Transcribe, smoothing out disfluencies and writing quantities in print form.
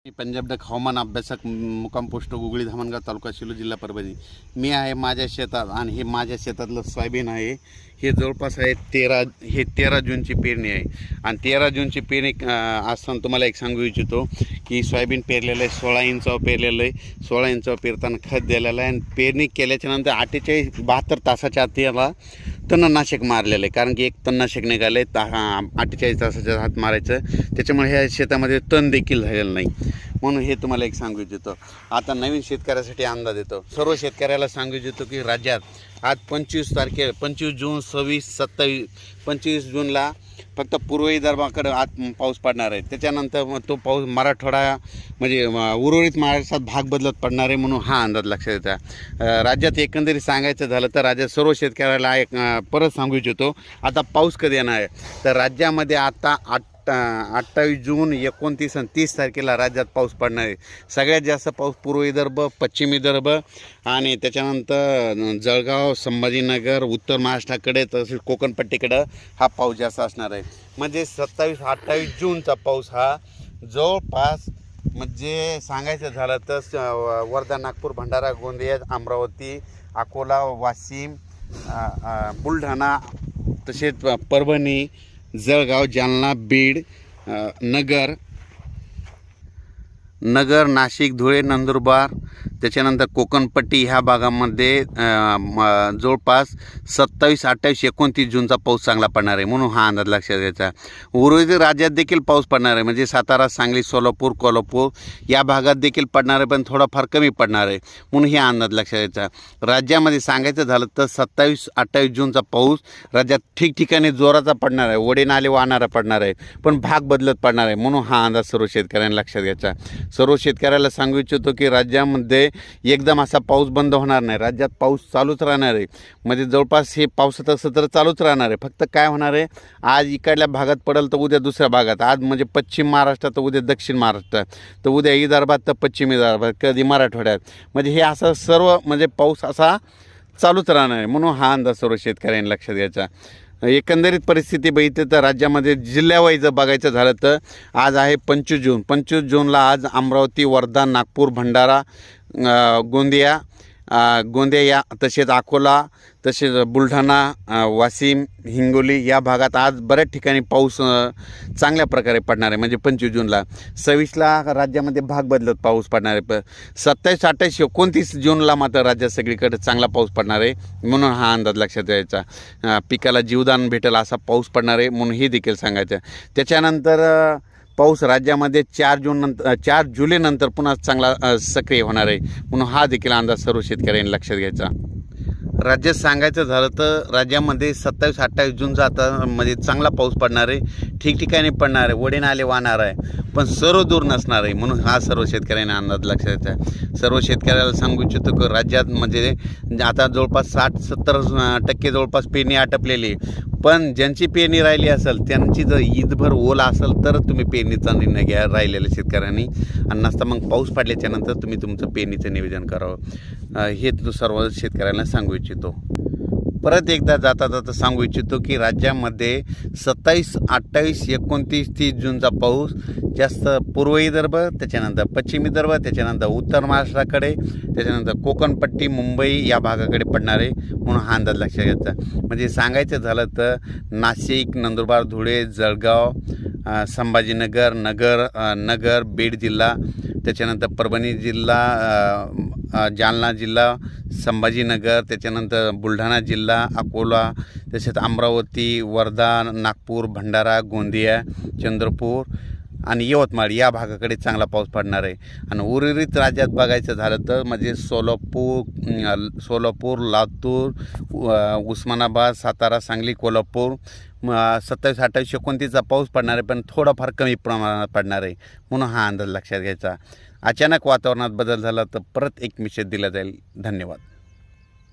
Punjab duck हवामान अभ्यासक मुक्काम पोस्ट गुगळी धामणगाव तालुका शिलो जिल्हा परभणी। मी आहे माझ्या शेतात आणि हे माझ्या शेतातलं सोयाबीन आहे। हे जवळपास आहे 13 जूनची पेरणी आहे आणि 13 जूनची पेरणी असताना तुम्हाला एक सांगू इच्छितो की सोयाबीन पेरलेलं आहे 16 इंचावर पेरलेलं आहे। 16 इंचावर पेरताना खत दिलेलं आहे आणि पेरणी केल्याच्या नंतर 72 तासाच्या आत याला तणनाशक मारलेलं आहे, कारण की एक तणनाशक निघालं आहे 48 तासाच्या आत मारायचं, त्याच्यामुळे ह्या शेतामध्ये तण देखील झालेलं नाही। म्हणून हे तुम्हाला एक सांगू इच्छितो। आता नवीन शेतकऱ्यासाठी अंदाज देतो, सर्व शेतकऱ्याला सांगू इच्छितो की राज्यात आज 25 जून 26 27 25 जूनला फक्त पूर्व विदर्भाकडे आज पाऊस पडणार आहे। त्याच्यानंतर मग तो पाऊस मराठवाडा म्हणजे उर्वरित महाराष्ट्रात भाग बदलत पडणार आहे, म्हणून हा अंदाज लक्षात येतो। राज्यात एकंदरीत सांगायचं झालं तर राज्यात सर्व शेतकऱ्याला एक परत सांगू इच्छितो, आता पाऊस कधी येणार आहे तर राज्यामध्ये आता 28 जून 29 आणि 30 तारखेला राज्यात पाऊस पडणार आहे। सगळ्यात जास्त पाऊस पूर्व विदर्भ, पश्चिम विदर्भ आणि त्याच्यानंतर जळगाव, संभाजीनगर, उत्तर महाराष्ट्राकडे तसेच कोकणपट्टीकडे हा पाऊस जास्त असणार आहे। म्हणजे 27-28 जूनचा पाऊस हा जवळपास म्हणजे सांगायचं झालं तर वर्धा, नागपूर, भंडारा, गोंदिया, अमरावती, अकोला, वाशिम, बुलढाणा तसेच परभणी, जळगाव, जालना, बीड, नगर, नाशिक, धुळे, नंदुरबार त्याच्यानंतर कोकणपट्टी ह्या भागामध्ये जवळपास 27, 28, 29 जूनचा पाऊस चांगला पडणार आहे, म्हणून हा अंदाज लक्षात घ्यायचा। उर्वरित राज्यात देखील पाऊस पडणार आहे, म्हणजे सातारा, सांगली, सोलापूर, कोल्हापूर या भागात देखील पडणार आहे, पण थोडाफार कमी पडणार आहे, म्हणून हे अंदाज लक्षात घ्यायचा। राज्यामध्ये सांगायचं झालं तर 27-28 जूनचा पाऊस राज्यात ठिकठिकाणी जोराचा पडणार आहे, ओढे नाले वाहणारा पडणार आहे, पण भाग बदलत पडणार आहे, म्हणून हा अंदाज सर्व शेतकऱ्यांना लक्षात घ्यायचा। सर्व शेतकऱ्याला सांगू इच्छितो की राज्यामध्ये एकदम असा पाऊस बंद होणार नाही, राज्यात पाऊस चालूच राहणार आहे। म्हणजे जवळपास हे पावसाचं सत्र चालूच राहणार आहे, फक्त काय होणार आहे आज इकडल्या भागात पडेल तर उद्या दुसऱ्या भागात, आज म्हणजे पश्चिम महाराष्ट्रात तर उद्या दक्षिण महाराष्ट्रात, तर उद्या विदर्भात तर पश्चिम विदर्भात, कधी मराठवाड्यात, म्हणजे हे असं सर्व म्हणजे पाऊस असा चालूच राहणार आहे, म्हणून हा अंदाज सर्व शेतकऱ्यांनी लक्षात घ्यायचा। एकंदरीत परिस्थिती बघितली तर राज्यामध्ये जिल्ह्यावाईज बघायचं झालं तर आज आहे 25 जूनला आज अमरावती, वर्धा, नागपूर, भंडारा, गोंदिया या तसेच अकोला, तसेच बुलढाणा, वाशिम, हिंगोली या भागात आज बऱ्याच ठिकाणी पाऊस चांगल्या प्रकारे पडणार आहे। म्हणजे 25 जूनला 26ला राज्यामध्ये भाग बदलत पाऊस पडणार आहे, 27, 28, 29 जूनला मात्र राज्यात सगळीकडे चांगला पाऊस पडणार आहे, म्हणून हा अंदाज लक्षात द्यायचा। पिकाला जीवदान भेटेल असा पाऊस पडणार आहे, म्हणून हे देखील सांगायचं। त्याच्यानंतर पाऊस राज्यामध्ये 4 जुलैनंतर पुन्हा चांगला सक्रिय होणार आहे, म्हणून हा देखील अंदाज सर्व शेतकऱ्यांनी लक्षात घ्यायचा। राज्यात सांगायचं झालं तर राज्यामध्ये 27-28 जूनचा आता म्हणजे चांगला पाऊस पडणार आहे, ठिकठिकाणी पडणार आहे, ओढे नाले वाहणार आहे, पण सर्व दूर नसणार आहे, म्हणून हा सर्व शेतकऱ्यांना अंदाज लक्षात द्यायचा। सर्व शेतकऱ्याला सांगू इच्छितो की राज्यात म्हणजे आता जवळपास 60-70% जवळपास पेरणी आटपलेली, पण ज्यांची पेरणी राहिली असेल त्यांची जर ईदभर ओला असेल तर तुम्ही पेरणीचा निर्णय घ्या राहिलेल्या शेतकऱ्यांनी, आणि नसता मग पाऊस पडल्याच्या नंतर तुम्ही तुमचं पेरणीचं नियोजन करावं, हे सर्व शेतकऱ्यांना सांगू इच्छितो। परत एकदा जाता सांगू इच्छितो की राज्यामध्ये 27, 28, 29, 30 जूनचा पाऊस जास्त पूर्व विदर्भ, त्याच्यानंतर पश्चिम विदर्भ, त्याच्यानंतर उत्तर महाराष्ट्राकडे, त्याच्यानंतर कोकणपट्टी, मुंबई या भागाकडे पडणार आहे, म्हणून हा अंदाज लक्षात घ्यायचा। म्हणजे सांगायचं झालं तर नाशिक, नंदुरबार, धुळे, जळगाव, संभाजीनगर, नगर, बीड जिल्हा, त्याच्यानंतर परभणी जिल्हा, जालना जिल्हा, संभाजीनगर, त्याच्यानंतर बुलढाणा जिल्हा, अकोला, तसेच अमरावती, वर्धा, नागपूर, भंडारा, गोंदिया, चंद्रपूर आणि यवतमाळ या भागाकडे चांगला पाऊस पडणार आहे। आणि उर्वरित राज्यात बघायचं झालं तर म्हणजे सोलापूर, लातूर, उस्मानाबाद, सातारा, सांगली, कोल्हापूर 27, 28, 29चा पाऊस पडणार आहे, पण थोडाफार कमी प्रमाणात पडणार आहे, म्हणून हा अंदाज लक्षात घ्यायचा। अचानक वातावरणात बदल झाला तर परत एक मेसेज दिला जाईल। धन्यवाद।